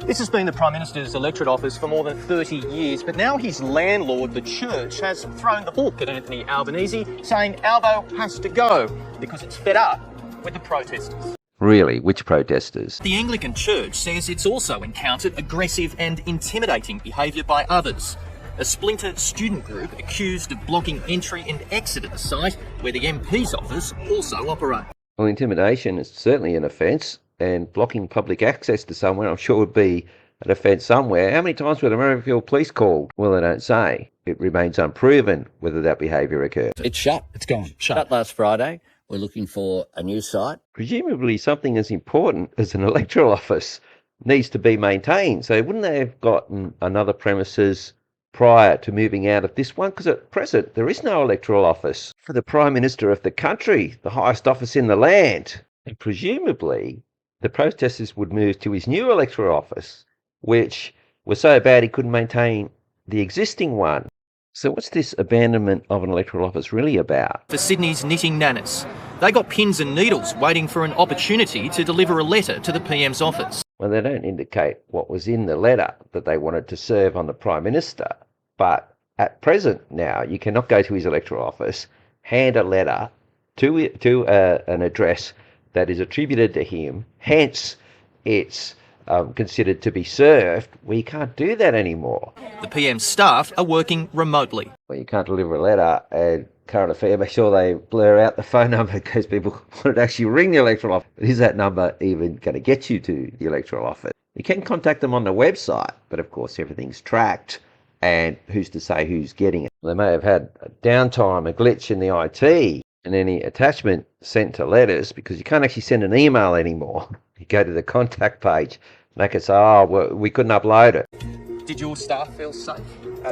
This has been the Prime Minister's electorate office for more than 30 years, but now his landlord, the church, has thrown the book at Anthony Albanese, saying Albo has to go because it's fed up with the protesters. Really? Which protesters? The Anglican Church says it's also encountered aggressive and intimidating behaviour by others. A splinter student group accused of blocking entry and exit at the site where the MP's office also operates. Well, intimidation is certainly an offence, and blocking public access to somewhere I'm sure would be an offence somewhere. How many times were the Merrifield Police called? Well, they don't say. It remains unproven whether that behaviour occurred. It's shut. It's gone. Shut last Friday. We're looking for a new site. Presumably something as important as an electoral office needs to be maintained. So wouldn't they have gotten another premises prior to moving out of this one? Because at present there is no electoral office for the Prime Minister of the country, the highest office in the land. And presumably the protesters would move to his new electoral office, which was so bad he couldn't maintain the existing one. So what's this abandonment of an electoral office really about? For Sydney's knitting nanas, they got pins and needles waiting for an opportunity to deliver a letter to the PM's office. Well, they don't indicate what was in the letter that they wanted to serve on the Prime Minister. But at present now, you cannot go to his electoral office, hand a letter to an address that is attributed to him, hence it's considered to be served. We can't do that anymore. The PM's staff are working remotely. Well, you can't deliver a letter and current affair, make sure they blur out the phone number because people want to actually ring the electoral office. But is that number even going to get you to the electoral office? You can contact them on the website, but of course everything's tracked, and who's to say who's getting it? They may have had a downtime, a glitch in the IT, and any attachment sent to letters, because you can't actually send an email anymore. You go to the contact page, and they can say, oh, well, we couldn't upload it. Did your staff feel safe?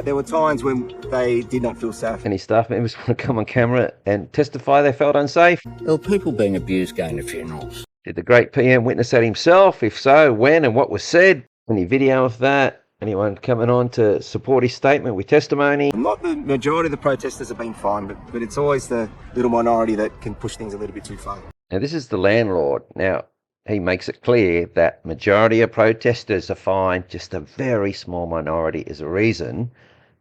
There were times when they did not feel safe. Any staff members want to come on camera and testify they felt unsafe? There were people being abused going to funerals. Did the great PM witness that himself? If so, when and what was said? Any video of that? Anyone coming on to support his statement with testimony? Not the majority of the protesters have been fine, but it's always the little minority that can push things a little bit too far. Now, this is the landlord. Now, he makes it clear that majority of protesters are fine, just a very small minority is a reason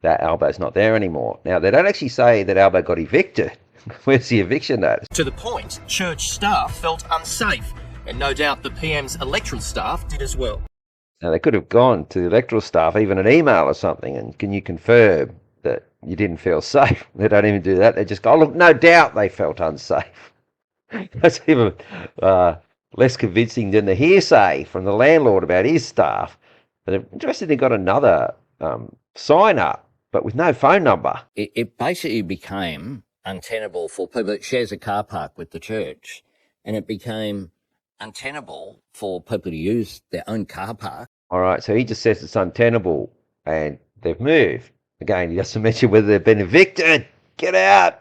that Albo's not there anymore. Now, they don't actually say that Albo got evicted. Where's the eviction notice? To the point, church staff felt unsafe, and no doubt the PM's electoral staff did as well. Now, they could have gone to the electoral staff, even an email or something, and can you confirm that you didn't feel safe? They don't even do that. They just go, oh, look, no doubt they felt unsafe. That's even less convincing than the hearsay from the landlord about his staff. But I'm interested they got another sign up, but with no phone number. It basically became untenable for people that shares a car park with the church, and it became untenable for people to use their own car park. All right, so he just says it's untenable and they've moved. Again, he doesn't mention whether they've been evicted. Get out!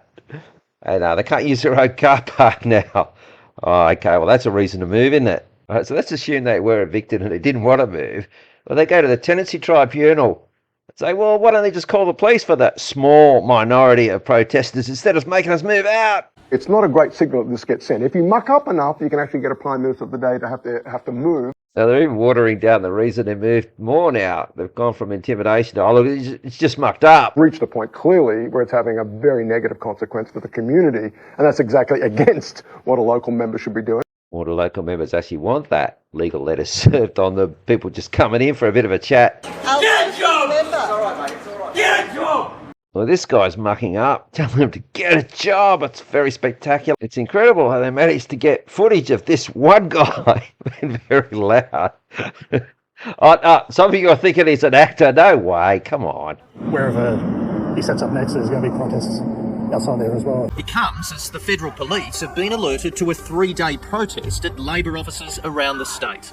And they can't use their own car park now. Oh, okay, well, that's a reason to move, isn't it? All right, so let's assume they were evicted and they didn't want to move. Well, they go to the tenancy tribunal and say, well, why don't they just call the police for that small minority of protesters instead of making us move out? It's not a great signal that this gets sent. If you muck up enough, you can actually get a Prime Minister of the day to have to move. Now, they're even watering down the reason they moved more now. They've gone from intimidation to, oh, look, it's just mucked up. Reached a point clearly where it's having a very negative consequence for the community, and that's exactly against what a local member should be doing. Or the local members actually want that legal letter served on the people just coming in for a bit of a chat. Get a job! It's all right, mate. It's all right. Get a job! Well, this guy's mucking up, telling them to get a job. It's very spectacular. It's incredible how they managed to get footage of this one guy being very loud. Some of you are thinking he's an actor. No way, come on. Wherever he sets up next, there's going to be protests outside there as well. It comes as the federal police have been alerted to a 3-day protest at Labor offices around the state.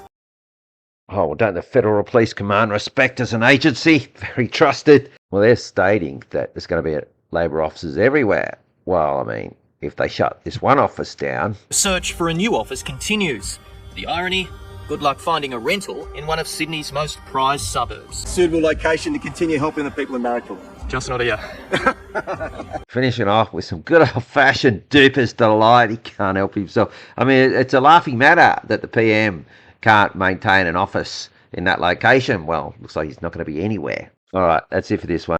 Oh, well, don't the Federal Police command respect as an agency? Very trusted. Well, they're stating that there's going to be Labor offices everywhere. Well, I mean, if they shut this one office down... The search for a new office continues. The irony? Good luck finding a rental in one of Sydney's most prized suburbs. Suitable location to continue helping the people in Marrickville. Just not here. Finishing off with some good old-fashioned duper's delight. He can't help himself. I mean, it's a laughing matter that the PM can't maintain an office in that location. Well, looks like he's not going to be anywhere. All right, that's it for this one.